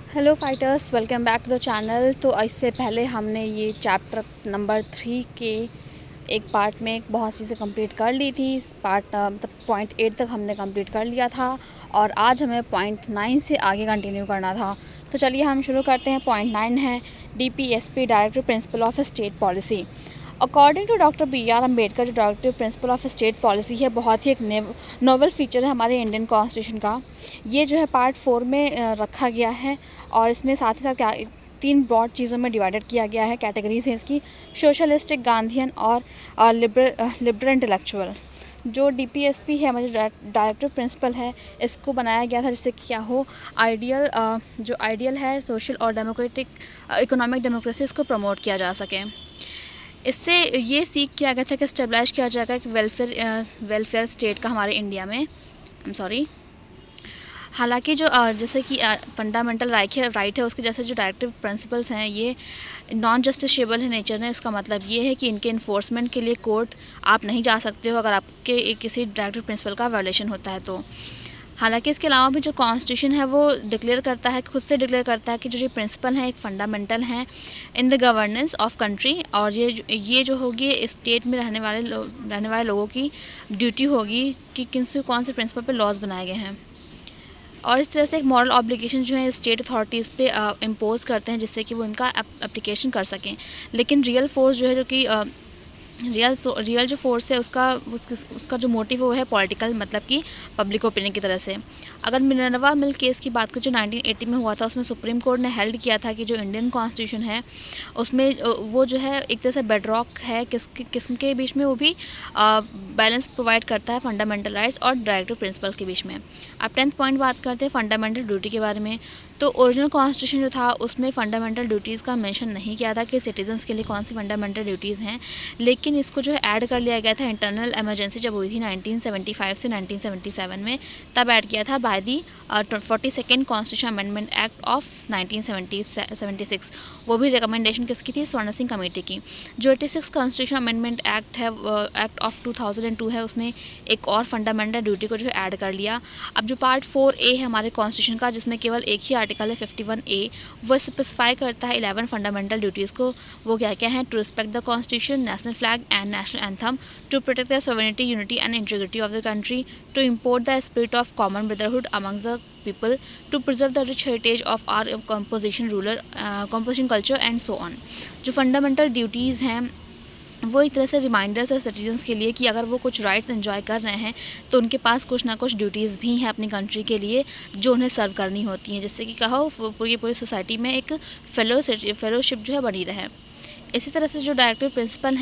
Hello fighters, welcome back to the channel. तो इससे पहले हमने ये चैप्टर नंबर 3 के एक पार्ट में बहुत चीज़ें कंप्लीट कर ली थी। इस पार्ट मतलब पॉइंट 8 तक हमने कंप्लीट कर लिया था और आज हमें पॉइंट 9 से आगे कंटिन्यू करना था। तो चलिए हम शुरू करते हैं। पॉइंट 9 है DPSP, directive principle of state policy. According to doctor BR Ambedkar, जो directive principle of state policy है, बहुत ही एक नोवेल फीचर है हमारे इंडियन कॉन्स्टिट्यूशन का। ये जो है पार्ट 4 में रखा गया है और इसमें साथ ही साथ क्या 3 ब्रॉड चीज़ों में डिवाइडेड किया गया है। कैटेगरीज हैं इसकी, सोशलिस्टिक, गांधीयन और लिबरल इंटेलेक्चुअल। जो DPSP है, हमारे डायरेक्टिव प्रिंसिपल है, इसको बनाया गया था जिससे क्या हो, आइडियल जो आइडियल है सोशल और डेमोक्रेटिक इकोनॉमिक डेमोक्रेसी, इसको प्रमोट किया जा सके। इससे ये सीख किया गया था कि स्टेबलाइज किया जाएगा कि वेलफेयर स्टेट का हमारे इंडिया में। सॉरी, हालांकि जो जैसे कि फंडामेंटल राइट है उसके जैसे जो डायरेक्टिव प्रिंसिपल्स हैं ये नॉन जस्टिसेबल है नेचर में। इसका मतलब ये है कि इनके इन्फोर्समेंट के लिए कोर्ट आप नहीं जा सकते हो अगर आपके किसी डायरेक्टिव प्रिंसिपल का वायलेशन होता है तो। हालांकि इसके अलावा भी जो कॉन्स्टिट्यूशन है वो डिक्लेयर करता है, खुद से डिक्लेयर करता है कि जो प्रिंसिपल हैं एक फंडामेंटल हैं in the governance of country, और ये जो होगी स्टेट में रहने वाले लोगों की ड्यूटी होगी कि कौन से प्रिंसिपल पे लॉज बनाए गए हैं। और इस तरह से एक मॉरल ऑब्लिगेशन जो है स्टेट अथॉरिटीज़ पे इम्पोज करते हैं जिससे कि वो इनका एप्लीकेशन कर सकें। लेकिन रियल फोर्स जो है, जो कि रियल जो फोर्स है उसका जो मोटिव वो है पॉलिटिकल, मतलब कि पब्लिक ओपिनियन की तरह से। अगर मिनर्वा मिल केस की बात करें जो 1980 में हुआ था, उसमें सुप्रीम कोर्ट ने हेल्ड किया था कि जो इंडियन कॉन्स्टिट्यूशन है उसमें वो जो है एक तरह से बेडरॉक है किस्म के बीच में, वो भी बैलेंस प्रोवाइड करता है फंडामेंटल राइट्स और डायरेक्टिव प्रिंसिपल्स के बीच में। अब 10th पॉइंट बात करते हैं फंडामेंटल ड्यूटी के बारे में। तो ओरिजिनल कॉन्स्टिट्यूशन जो था उसमें फंडामेंटल ड्यूटीज़ का मेंशन नहीं किया था कि सिटीजन्स के लिए कौन सी फंडामेंटल ड्यूटीज़ हैं, लेकिन इसको जो है ऐड कर लिया गया था इंटरनल इमरजेंसी जब हुई थी 1975 से 1977 में, तब ऐड किया था by the 42nd constitution amendment act of 1976। वो भी रिकमेंडेशन किसकी थी? स्वर्ण सिंह कमेटी की। जो 86 कॉन्स्टिट्यूशन अमेंडमेंट एक्ट है, एक्ट ऑफ 2002 है, उसने एक और फंडामेंटल ड्यूटी को जो है ऐड कर लिया। अब जो पार्ट 4A है हमारे कॉन्स्टिट्यूशन का, जिसमें केवल एक ही आर्टिकल है 51A, वो स्पेसिफाई करता है 11 फंडामेंटल ड्यूटीज़ को। वो क्या क्या हैं? To respect the constitution, national flag and national anthem, to protect the sovereignty, unity and integrity of the country, to import the spirit of common brotherhood amongst the people, to preserve the rich heritage of our composition culture and so on. जो fundamental duties हैं वो एक तरह से reminders है citizens के लिए कि अगर वो कुछ राइट्स एंजॉय कर रहे हैं तो उनके पास कुछ ना कुछ ड्यूटीज़ भी हैं अपनी कंट्री के लिए जो उन्हें सर्व करनी होती हैं, जिससे कि कहो पूरी सोसाइटी में एक फेलोशिप जो है बनी रहे। इसी तरह से जो डायरेक्टिव प्रिंसिपल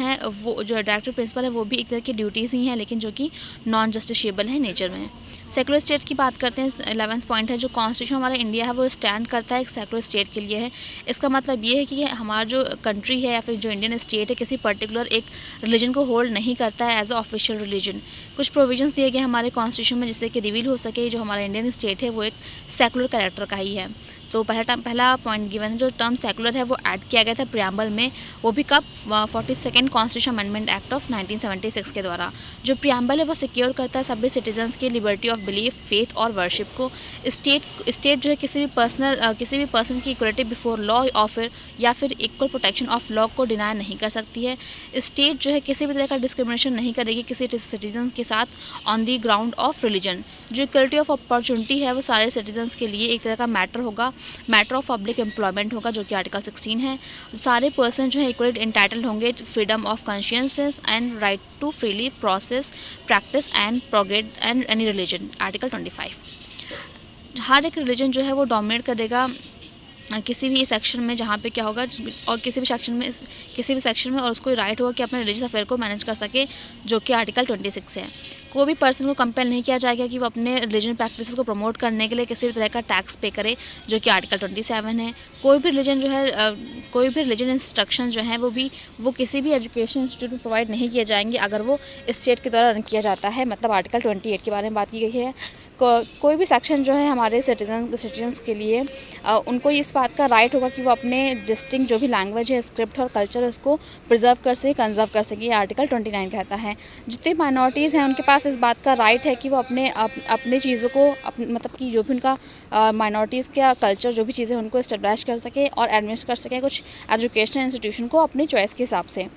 है वो भी एक तरह की ड्यूटीज़ ही हैं, लेकिन जो कि नॉन जस्टिसेबल है नेचर में। सेकुलर स्टेट की बात करते हैं, 11th पॉइंट है। जो कॉन्स्टिट्यूशन हमारा इंडिया है वो स्टैंड करता है एक सेकुलर स्टेट के लिए है। इसका मतलब ये है कि हमारा जो कंट्री है या फिर जो इंडियन स्टेट है किसी पर्टिकुलर एक रिलीजन को होल्ड नहीं करता है एज अ ऑफिशियल रिलीजन। कुछ प्रोविजंस दिए गए हमारे कॉन्स्टिट्यूशन में जिससे कि रिवील हो सके जो हमारा इंडियन स्टेट है वो एक सेकुलर कैरेक्टर का ही है। तो पहला पॉइंट गिवन है, जो टर्म सेकुलर है वो ऐड किया गया था प्रियम्बल में, वो भी कब? 42nd constitution amendment act of 1976 के द्वारा। जो प्रियम्बल है वो सिक्योर करता है सभी सिटीजन्स की लिबर्टी ऑफ बिलीफ, फेथ और वर्शिप को। स्टेट जो है किसी भी पर्सन की इक्वलिटी बिफोर लॉ या फिर इक्वल प्रोटेक्शन ऑफ लॉ को डिनाई नहीं कर सकती है। स्टेट जो है किसी भी तरह का डिस्क्रिमिनेशन नहीं करेगी किसी सिटीजन्स के साथ on the ground of religion. जो इक्वलिटी ऑफ अपॉर्चुनिटी है वो सारे सिटीजन्स के लिए एक तरह का मैटर ऑफ पब्लिक एम्प्लॉयमेंट होगा, जो कि आर्टिकल 16 है। सारे पर्सन जो है इक्वली इंटाइटल्ड होंगे freedom of consciences and right to freely profess, practice and propagate and any religion, article 25। हर एक रिलीजन जो है वो डोमिनेट करेगा किसी भी सेक्शन में जहाँ पे क्या होगा, और किसी भी सेक्शन में और उसको राइट होगा कि अपने रिलीजियस अफेयर को मैनेज कर सके, जो कि आर्टिकल 26 है। कोई भी पर्सन को कंपेल नहीं किया जाएगा कि वो अपने रिलीजन प्रैक्टिसेस को प्रमोट करने के लिए किसी भी तरह का टैक्स पे करे, जो कि आर्टिकल 27 है। कोई भी रिलीजन इंस्ट्रक्शन जो है वो किसी भी एजुकेशन इंस्टीट्यूट में प्रोवाइड नहीं किए जाएंगे अगर वो स्टेट के द्वारा रन किया जाता है, मतलब आर्टिकल 28 के बारे में बात की गई है। कोई भी सेक्शन जो है हमारे सिटीजन्स के लिए उनको इस बात का राइट होगा कि वो अपने डिस्टिंक्ट जो भी लैंग्वेज है, स्क्रिप्ट और कल्चर है उसको प्रिजर्व कर सके, कंजर्व कर सके। ये आर्टिकल 29 कहता है। जितने माइनॉरिटीज़ हैं उनके पास इस बात का राइट है कि वो अपने चीज़ों को मतलब कि जो भी उनका माइनॉरिटीज़ का कल्चर जो भी चीज़ें उनको इस्टेब्लिश कर सके और एडमिनिस्ट कर सके कुछ एजुकेशनल इंस्टीट्यूशन को अपनी चॉइस के हिसाब से।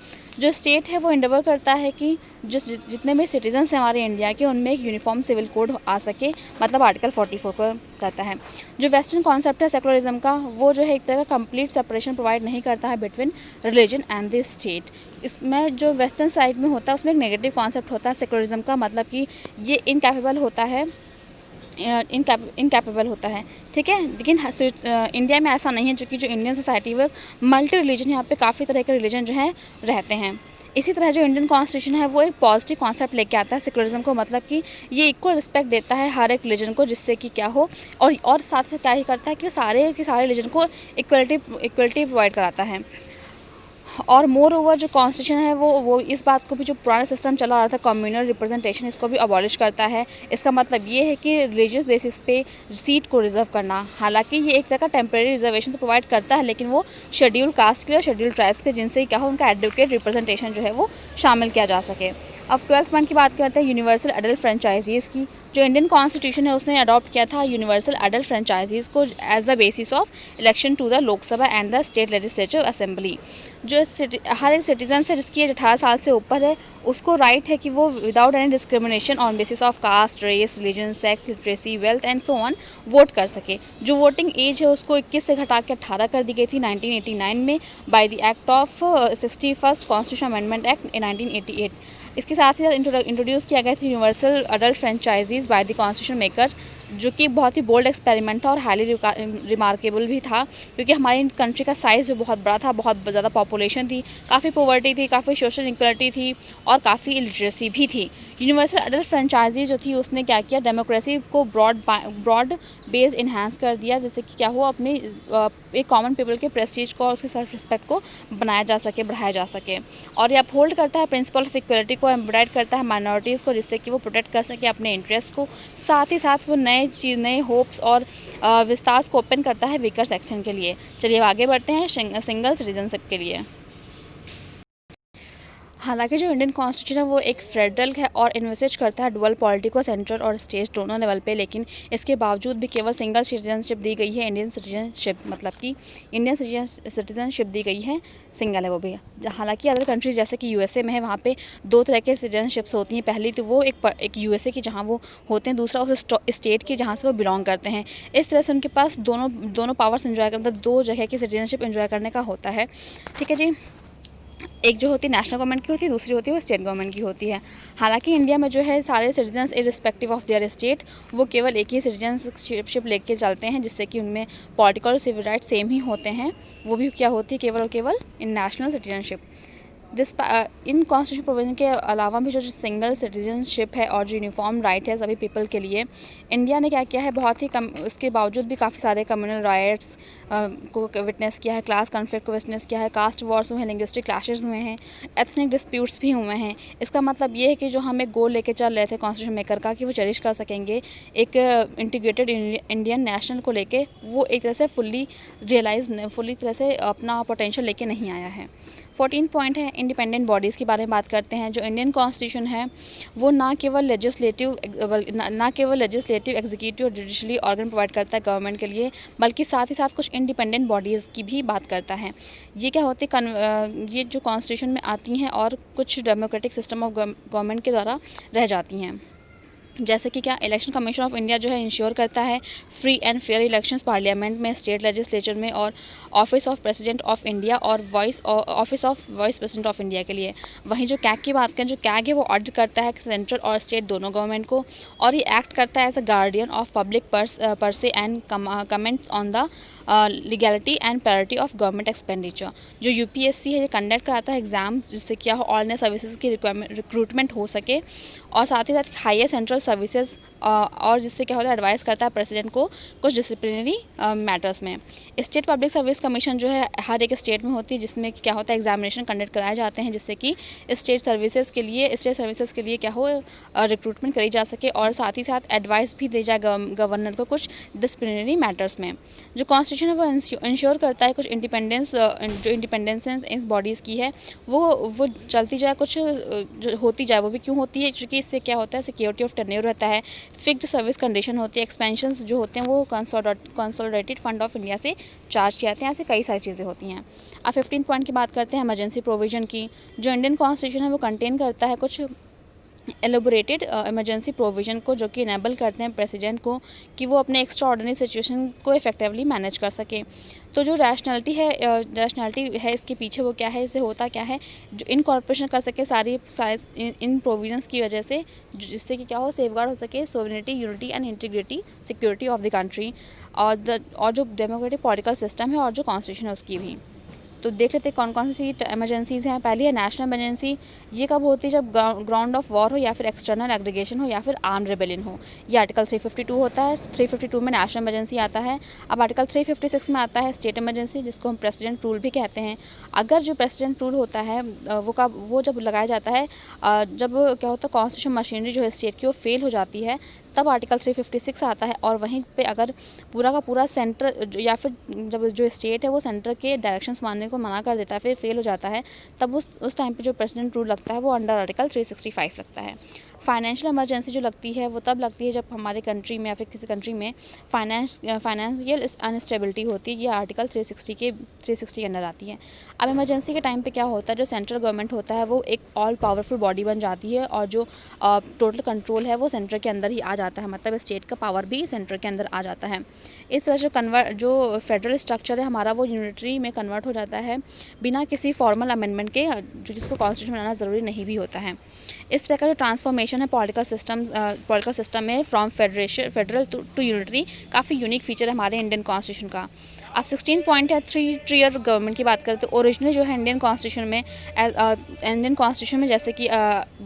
जो स्टेट है वो इंडेवर करता है कि जितने भी सिटीजन्स हैं हमारे इंडिया के उनमें एक यूनिफॉर्म सिविल कोड आ सके, मतलब आर्टिकल 44 को कहता है। जो वेस्टर्न कॉन्सेप्ट है सेकुलरिज्म का, वो जो है एक तरह का कंप्लीट सेपरेशन प्रोवाइड नहीं करता है between religion and the state. इसमें जो वेस्टर्न साइड में होता है उसमें एक नेगेटिव कॉन्सेप्ट होता है सेकुलरिज्म का, मतलब कि ये इनकैपेबल होता है, इनकैपेबल होता है, ठीक है। लेकिन इंडिया में ऐसा नहीं है, क्योंकि जो इंडियन सोसाइटी में मल्टी रिलीजन, यहाँ पे काफ़ी तरह के रिलीजन जो हैं रहते हैं। इसी तरह जो इंडियन कॉन्स्टिट्यूशन है वो एक पॉजिटिव कॉन्सेप्ट लेके आता है सेकुलरिज्म को, मतलब कि ये इक्वल रिस्पेक्ट देता है हर एक रिलीजन को, जिससे कि क्या हो, और साथ साथ क्या ही करता है कि सारे के सारे रिलीजन को इक्वलिटी प्रोवाइड कराता है। और मोर ओवर जो कॉन्स्टिट्यूशन है वो इस बात को भी, जो पुराना सिस्टम चला आ रहा था कम्युनल रिप्रेजेंटेशन, इसको भी अबॉलिश करता है। इसका मतलब ये है कि रिलीजियस बेसिस पे सीट को रिजर्व करना, हालांकि ये एक तरह का टेम्प्रेरी रिजर्वेशन तो प्रोवाइड करता है, लेकिन वो शेड्यूल कास्ट के और शेड्यूल ट्राइब्स के, जिनसे क्या हो उनका एडवोकेट रिप्रेजेंटेशन जो है वो शामिल किया जा सके। अब 12th पॉइंट की बात करते हैं यूनिवर्सल एडल्ट फ्रेंचाइजीज़ की। जो इंडियन कॉन्स्टिट्यूशन है उसने अडॉप्ट किया था यूनिवर्सल एडल्ट फ्रेंचाइजीज़ को as the basis of election to the Lok Sabha and the state legislative assembly. जो हर एक सिटीजन से जिसकी एज 18 साल से ऊपर है उसको राइट है कि वो without any discrimination on basis of caste, race, religion, sex, literacy, wealth and so on vote कर सके। जो वोटिंग एज है उसको 21 से घटा के 18 कर दी गई थी 1989 में by the act of 61st constitution amendment act 1988। इसके साथ ही साथ इंट्रोड्यूस किया गया था universal adult franchises by the constitution maker, जो कि बहुत ही बोल्ड एक्सपेरिमेंट था और हाईली रिमार्केबल भी था, क्योंकि हमारी कंट्री का साइज़ जो बहुत बड़ा था, बहुत ज़्यादा पॉपुलेशन थी, काफ़ी पॉवर्टी थी, काफ़ी सोशल इक्वलिटी थी और काफ़ी इलिटरेसी भी थी। यूनिवर्सल अडल्ट फ्रेंचाइजी जो थी उसने क्या किया, डेमोक्रेसी को ब्रॉड बेस्ड इन्हांस कर दिया, जैसे कि क्या हुआ अपनी एक कॉमन पीपल के प्रेस्टीज को और उसके सेल्फ रिस्पेक्ट को बनाया जा सके, बढ़ाया जा सके। और ये अपहोल्ड करता है प्रिंसिपल ऑफ इक्वलिटी को, एम्बेड करता है माइनॉरिटीज़ को, जिससे कि वो प्रोटेक्ट कर सके अपने इंटरेस्ट को। साथ ही साथ वो नए होप्स और विस्तार को ओपन करता है वीकर सेक्शन के लिए। चलिए अब आगे बढ़ते हैं सिंगल सिटीजनशिप के लिए। हालांकि जो इंडियन कॉन्स्टिट्यूशन है वो एक फेडरल है और इन्वेस्ट करता है डुअल पॉलिटी को सेंट्रल और स्टेट दोनों लेवल पे, लेकिन इसके बावजूद भी केवल सिंगल सिटीजनशिप दी गई है इंडियन सिटीजनशिप, मतलब कि इंडियन सिटीजनशिप दी गई है, सिंगल है वो भी। हालांकि अदर कंट्रीज जैसे कि यूएसए में है, वहाँ पे दो तरह के सिटीजनशिप्स होती हैं। पहली तो वो एक यूएसए की जहाँ वो होते हैं, दूसरा उस स्टेट की जहाँ से वो बिलोंग करते हैं। इस तरह से उनके पास दोनों पावर्स इन्जॉय मतलब दो जगह की सिटीजनशिप इन्जॉय करने का होता है, ठीक है जी। एक जो होती है नेशनल गवर्नमेंट की होती है, दूसरी होती है वो स्टेट गवर्नमेंट की होती है। हालांकि इंडिया में जो है सारे citizens irrespective of their state वो केवल एक ही सिटीजनशिप लेके चलते हैं, जिससे कि उनमें पॉलिटिकल और सिविल राइट सेम ही होते हैं। वो भी क्या होती है, केवल और केवल इन नेशनल सिटीजनशिप। इन कॉन्स्टिट्यूशन प्रोविजन के अलावा भी जो सिंगल सिटीजनशिप है और जो यूनिफॉर्म राइट है सभी पीपल के लिए, इंडिया ने क्या किया है, बहुत ही कम उसके बावजूद भी काफ़ी सारे कम्युनल राइट्स को विटनेस किया है, क्लास कॉन्फ्लिक्ट को विटनेस किया है, कास्ट वॉर्स हुए हैं, लिंग्विस्टिक क्लैशेस हुए हैं, एथनिक डिस्प्यूट्स भी हुए हैं। इसका मतलब ये है कि जो हम एक गोल लेके चल रहे थे कॉन्स्टिट्यूशन मेकर का कि वो चेरिश कर सकेंगे एक इंटीग्रेटेड इंडियन नेशनल को लेके, वो एक तरह से फुली तरह से अपना पोटेंशियल लेके नहीं आया है। 14 पॉइंट है इंडिपेंडेंट बॉडीज़ के बारे में बात करते हैं। जो इंडियन कॉन्स्टिट्यूशन है वो ना केवल लेजिस्लेटिव एग्जीक्यूटिव और जुडिशली ऑर्गन प्रोवाइड करता है गवर्नमेंट के लिए, बल्कि साथ ही साथ कुछ इंडिपेंडेंट बॉडीज़ की भी बात करता है। ये क्या होती है, ये जो कॉन्स्टिट्यूशन में आती हैं और कुछ डेमोक्रेटिक सिस्टम ऑफ गवर्नमेंट के द्वारा रह जाती हैं। जैसे कि क्या, इलेक्शन कमीशन ऑफ इंडिया जो है इंश्योर करता है free and fair elections parliament में, स्टेट लेजिस्लेचर में और office of president of India और office of vice president of India के लिए। वहीं जो कैग की बात करें, जो कैग है वो ऑडिट करता है सेंट्रल और स्टेट दोनों गवर्नमेंट को, और ये एक्ट करता है as a guardian of public purse and comment on the legality and priority of government expenditure. जो यूपीएससी है ये कंडक्ट कराता है एग्ज़ाम, जिससे क्या हो ऑर्डिनरी सर्विसेज की रिक्रूटमेंट हो सके, और साथ ही साथ हायर सेंट्रल सर्विसेज, और जिससे क्या होता है एडवाइस करता है प्रेसिडेंट को कुछ डिसिप्लिनरी मैटर्स में। स्टेट पब्लिक सर्विस कमीशन जो है हर एक स्टेट में होती है, जिसमें क्या होता है एग्जामिनेशन कंडक्ट कराए जाते हैं, जिससे कि स्टेट सर्विसेज के लिए क्या हो रिक्रूटमेंट करी जा सके, और साथ ही साथ एडवाइस भी दी जाए गवर्नर को कुछ डिसिप्लिनरी मैटर्स में। जो कॉन्स्टिट्यूशन है वो इंश्योर करता है कुछ इंडिपेंडेंस, जो इंडिपेंडेंस इस बॉडीज़ की है वो चलती जाए, कुछ जो होती जाए। वो भी क्यों होती है? क्योंकि इससे क्या होता है सिक्योरिटी ऑफ टेन्योर रहता है, फिक्स्ड सर्विस कंडीशन होती है, एक्सपेंशंस जो होते हैं वो कंसोलिडेटेड फंड ऑफ इंडिया से चार्ज किए जाते हैं। ऐसे कई सारी चीज़ें होती हैं। अब 15 पॉइंट की बात करते हैं इमरजेंसी प्रोविजन की। जो इंडियन कॉन्स्टिट्यूशन है वो कंटेन करता है कुछ एलोबोरेटेड इमरजेंसी प्रोविजन को, जो कि इनेबल करते हैं प्रेसिडेंट को कि वो अपने एक्स्ट्रा ऑर्डिनरी सिचुएशन को इफेक्टिवली मैनेज कर सके। तो जो रैशनैलिटी है इसके पीछे वो क्या है, इससे होता क्या है, जो इनकॉर्पोरेशन कर सके सारे इन प्रोविजंस की वजह से, जिससे कि क्या हो सेफगार्ड हो सके sovereignty, unity and integrity, security of the country, और जो डेमोक्रेटिक पॉलिटिकल सिस्टम है और जो कॉन्स्टिट्यूशन है उसकी भी। तो देख लेते हैं कौन कौन सी इमरजेंसीज़ हैं। पहली है नेशनल इमरजेंसी। ये कब होती है? जब ग्राउंड ऑफ वॉर हो, या फिर एक्सटर्नल एग्रीगेशन हो, या फिर आर्म रेबेलियन हो। ये आर्टिकल 352 होता है। 352 में नेशनल इमरजेंसी आता है। अब आर्टिकल 356 में आता है स्टेट इमरजेंसी, जिसको हम प्रेसिडेंट रूल भी कहते हैं। अगर जो प्रेसिडेंट रूल होता है वो जब लगाया जाता है, जब क्या होता है कॉन्स्टिट्यूशन मशीनरी जो है स्टेट की वो फेल हो जाती है, तब आर्टिकल 356 आता है। और वहीं पे अगर पूरा का पूरा सेंटर या फिर जब जो स्टेट है वो सेंटर के डायरेक्शंस मानने को मना कर देता है, फिर फेल हो जाता है, तब उस टाइम पे जो प्रेसिडेंट रूल लगता है वो अंडर आर्टिकल 365 लगता है। फाइनेंशियल इमरजेंसी जो लगती है वो तब लगती है जब हमारे कंट्री में या फिर किसी कंट्री में फाइनेंशियल अनस्टेबिलिटी होती है। ये आर्टिकल 360 के अंडर आती है। अब इमरजेंसी के टाइम पे क्या होता है, जो सेंट्रल गवर्नमेंट होता है वो एक ऑल पावरफुल बॉडी बन जाती है, और जो टोटल कंट्रोल है वो सेंटर के अंदर ही आ जाता है, मतलब स्टेट का पावर भी सेंटर के अंदर आ जाता है। इस तरह से जो फेडरल स्ट्रक्चर है हमारा वो यूनिटरी में कन्वर्ट हो जाता है, बिना किसी फॉर्मल अमेंडमेंट के, जिसको कॉन्स्टिट्यूशन बनाना ज़रूरी नहीं भी होता है। इस तरह का जो ट्रांसफॉर्मेशन है पॉलिटिकल सिस्टम में फ्रॉम फेडरल टू यूनिटरी, काफ़ी यूनिक फीचर है हमारे इंडियन कॉन्स्टिट्यूशन का। अब 16 पॉइंट है 3 टियर गवर्नमेंट की बात करें तो ओरिजिनली जो है इंडियन कॉन्स्टिट्यूशन में जैसे कि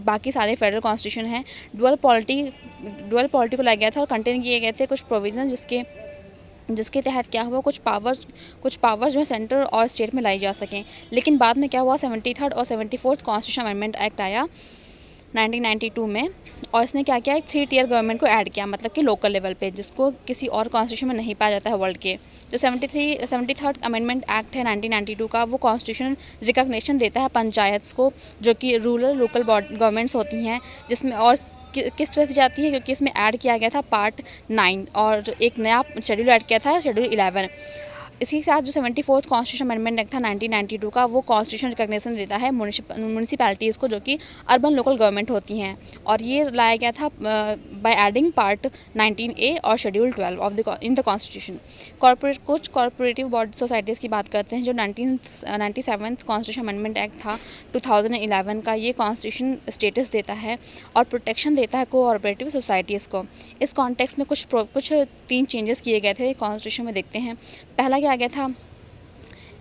बाकी सारे फेडरल कॉन्स्टिट्यूशन हैं, डुअल पॉलिटी को लाया गया था और कंटेन किए गए थे कुछ प्रोविजन, जिसके तहत क्या हुआ कुछ पावर्स जो है सेंटर और स्टेट में लाई जा सकें। लेकिन बाद में क्या हुआ 73rd और 74th कॉन्स्टिट्यूशन अमेंडमेंट एक्ट आया 1992 में, और इसने क्या किया, एक 3 टियर गवर्नमेंट को ऐड किया, मतलब कि लोकल लेवल पे, जिसको किसी और कॉन्स्टिट्यूशन में नहीं पाया जाता है वर्ल्ड के। जो 73rd अमेंडमेंट एक्ट है 1992 का, वो कॉन्स्टिट्यूशन रिकॉग्निशन देता है पंचायत्स को, जो कि लोकल गवर्नमेंट्स होती हैं, जिसमें और किस तरह से जाती है, क्योंकि इसमें ऐड किया गया था पार्ट 9 और एक नया शेड्यूल ऐड किया था शेड्यूल 11। इसी के साथ जो 74th कॉन्स्टिट्यूशन अमेंडमेंट एक्ट था 1992 का, वो कॉन्स्टिट्यूशन रिकॉग्निशन देता है म्यूनिसिपैलिटीज़ को, जो कि अर्बन लोकल गवर्नमेंट होती हैं, और ये लाया गया था बाय एडिंग पार्ट 19A और schedule 12 of in the constitution. कुछ कॉर्पोरेटिव बॉडी सोसाइटीज़ की बात करते हैं। जो 97th कॉन्स्टिट्यूशन अमेंडमेंट एक्ट था 2011 का, ये कॉन्स्टिट्यूशन स्टेटस देता है और प्रोटेक्शन देता है कोऑपरेटिव सोसाइटीज़ को। इस कॉन्टेक्स्ट में कुछ 3 चेंजेस किए गए थे कॉन्स्टिट्यूशन में, देखते हैं। पहला क्या आ गया था,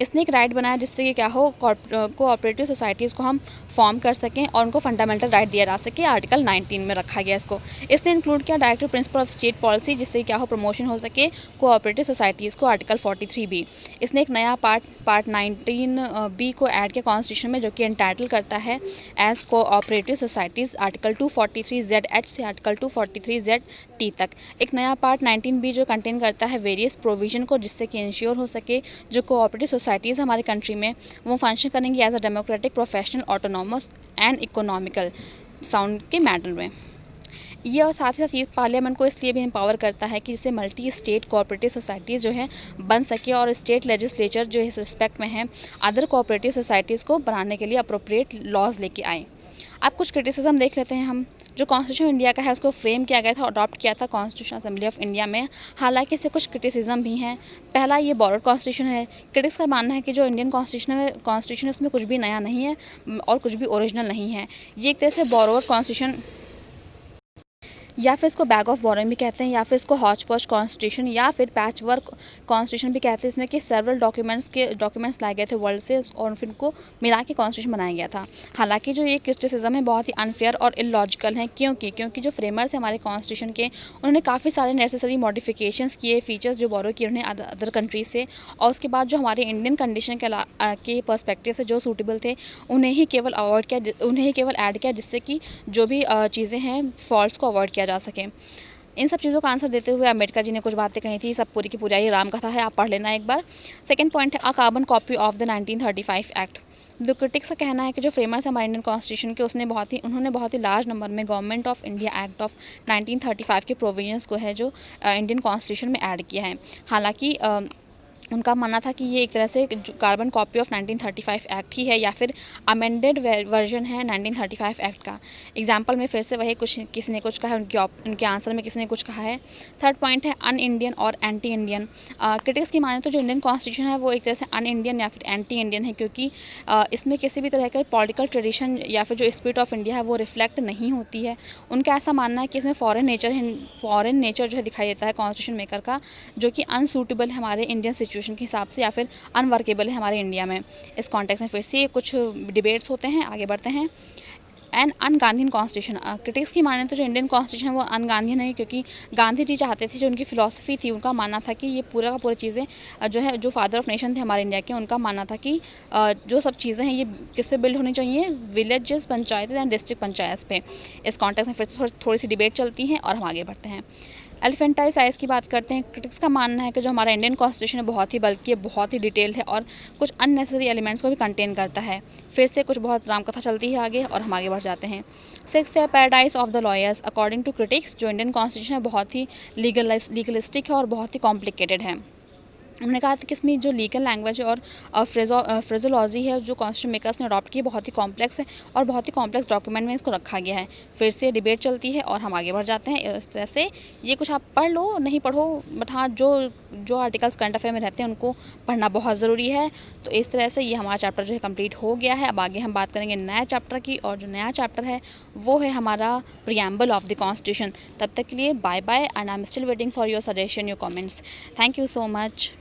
इसने एक राइट बनाया जिससे कि क्या हो कोऑपरेटिव सोसाइटीज़ को हम फॉर्म कर सकें और उनको फंडामेंटल राइट दिया जा सके। आर्टिकल 19 में रखा गया इसको। इसने इंक्लूड किया directive principle of state policy, जिससे क्या हो प्रमोशन हो सके कोऑपरेटिव सोसाइटीज़ को। Article 43B। इसने एक नया पार्ट 19B को ऐड किया कॉन्स्टिट्यूशन में, जो कि एंटाइटल करता है as cooperative societies article 243ZH से आर्टिकल 243ZT तक। एक नया पार्ट 19B जो कंटेन करता है वेरियस प्रोविजन को, जिससे कि इंश्योर हो सके जो कोऑपरेटिव सोसाइटीज़ हमारे कंट्री में वो फंक्शन करेंगी as a democratic, professional, autonomous and economical sound के मैटर में। ये और साथ ही साथ ये पार्लियामेंट को इसलिए भी एम्पावर करता है कि जिससे मल्टी स्टेट कोऑपरेटिव सोसाइटीज़ जो है बन सके, और स्टेट लेजिस्लेचर जो इस रिस्पेक्ट में है अदर कोऑपरेटिव सोसाइटीज़ को बनाने के लिए अप्रोप्रिएट लॉज लेके आए। अब कुछ क्रिटिसिज्म देख लेते हैं हम। जो कॉन्स्टिट्यूशन इंडिया का है उसको फ्रेम किया गया था, अडॉप्ट किया था कॉन्स्टिट्यूशन असेंबली ऑफ इंडिया में, हालांकि इससे कुछ क्रिटिसिज्म भी हैं। पहला, ये बॉरोड कॉन्स्टिट्यूशन है। क्रिटिक्स का मानना है कि जो इंडियन कॉन्स्टिट्यूशन है उसमें कुछ भी नया नहीं है और कुछ भी ओरिजिनल नहीं है। ये एक तरह से बॉरोड कॉन्स्टिट्यूशन या फिर इसको बैग ऑफ बोरोइंग भी कहते हैं, या फिर इसको हॉच पॉच कॉन्स्टिट्यूशन या फिर पैच वर्क कॉन्स्टिट्यूशन भी कहते हैं। इसमें कि सेवरल डॉक्यूमेंट्स लाए गए थे वर्ल्ड से और फिर इनको मिला के कॉन्स्टिट्यूशन बनाया गया था। हालांकि जो ये क्रिटिसिज्म है बहुत ही अनफेयर और इलॉजिकल है, क्योंकि जो फ्रेमर्स हैं हमारे कॉन्स्टिट्यूशन के, उन्होंने काफ़ी सारे नेसेसरी मॉडिफिकेशंस किए, फीचर्स जो बोरो किए उन्होंने अदर कंट्री से, और उसके बाद जो हमारे इंडियन कंडीशन के पर्सपेक्टिव से जो सूटेबल थे उन्हें ही केवल ऐड किया, जिससे कि जो भी चीज़ें हैं फॉल्ट्स को अवॉइड किया जा सके। इन सब चीज़ों का आंसर देते हुए अम्बेडकर जी ने कुछ बातें कही थी, सब पूरी की पूरी ये राम कथा है, आप पढ़ लेना एक बार। सेकंड पॉइंट है a carbon copy of the 1935 act. The critics का कहना है कि जो फ्रेमर्स हमारे इंडियन कॉन्स्टिट्यूशन के उन्होंने बहुत ही लार्ज नंबर में government of India act of 1935 के प्रोविजंस को है जो इंडियन कॉन्स्टिट्यूशन में ऐड किया है। हालांकि उनका मानना था कि ये एक तरह से कार्बन कॉपी ऑफ 1935 एक्ट ही है या फिर अमेंडेड वर्जन है 1935 एक्ट का। एग्जाम्पल में फिर से वही किसी ने कुछ कहा है, उनके आंसर में किसी ने कुछ कहा है। थर्ड पॉइंट है अन इंडियन और एंटी इंडियन। क्रिटिक्स की माने तो जो इंडियन कॉन्स्टिट्यूशन है वो एक तरह से अन इंडियन या फिर एंटी इंडियन है, क्योंकि इसमें किसी भी तरह का पॉलिटिकल ट्रेडिशन या फिर जो स्पिरिट ऑफ इंडिया है वो रिफ्लेक्ट नहीं होती है। उनका ऐसा मानना है कि इसमें फॉरेन नेचर जो है दिखाई देता है कॉन्स्टिट्यूशन मेकर का, जो कि अनसूटेबल है हमारे इंडियन सिचुएशन के हिसाब से या फिर अनवर्केबल है हमारे इंडिया में। इस कॉन्टेक्स्ट में फिर से कुछ डिबेट्स होते हैं, आगे बढ़ते हैं। And un Gandhian constitution. Critics की माने तो जो इंडियन कॉन्स्टिट्यूशन है वो अन गांधीन है, क्योंकि गांधी जी चाहते थे, जो उनकी फिलॉसफी थी, उनका मानना था कि ये पूरा का पूरा चीज़ें जो फादर ऑफ नेशन थे हमारे इंडिया के, उनका मानना था कि जो सब चीज़ें हैं ये किस पे बिल्ड होनी चाहिए, विलेजेस, पंचायतें एंड डिस्ट्रिक्ट पंचायत पे। इस कॉन्टेक्स्ट में फिर से थोड़ी सी डिबेट चलती हैं और हम आगे बढ़ते हैं। एलिफेंटाइज साइज़ की बात करते हैं। क्रिटिक्स का मानना है कि जो हमारा इंडियन कॉन्स्टिट्यूशन है बहुत ही बल्कि है, बहुत ही डिटेल्ड है और कुछ अननेसेसरी एलिमेंट्स को भी कंटेन करता है। फिर से कुछ बहुत रामकथा चलती है आगे और हम आगे बढ़ जाते हैं। सिक्स्थ है paradise of the lawyers. According to critics जो इंडियन कॉन्स्टिट्यूशन है बहुत ही लीगलिस्टिक है और बहुत ही कॉम्प्लिकेटेड है। उन्होंने कहा था कि इसमें जो लीगल लैंग्वेज और फ्रेजोलॉजी है जो कॉन्स्टिट्यूशन मेकर्स ने अडॉप्ट की है बहुत ही कॉम्प्लेक्स है और बहुत ही कॉम्प्लेक्स डॉक्यूमेंट में इसको रखा गया है। फिर से डिबेट चलती है और हम आगे बढ़ जाते हैं। इस तरह से ये कुछ आप पढ़ लो, नहीं पढ़ो, बट हाँ जो आर्टिकल्स करंट अफेयर में रहते हैं उनको पढ़ना बहुत ज़रूरी है। तो इस तरह से ये हमारा चैप्टर जो है कंप्लीट हो गया है। अब आगे हम बात करेंगे नया चैप्टर की, और जो नया चैप्टर है वो है हमारा प्रियम्बल ऑफ द कॉन्स्टिट्यूशन। तब तक के लिए bye bye, and I am still waiting for your suggestion, your comments. Thank you so much.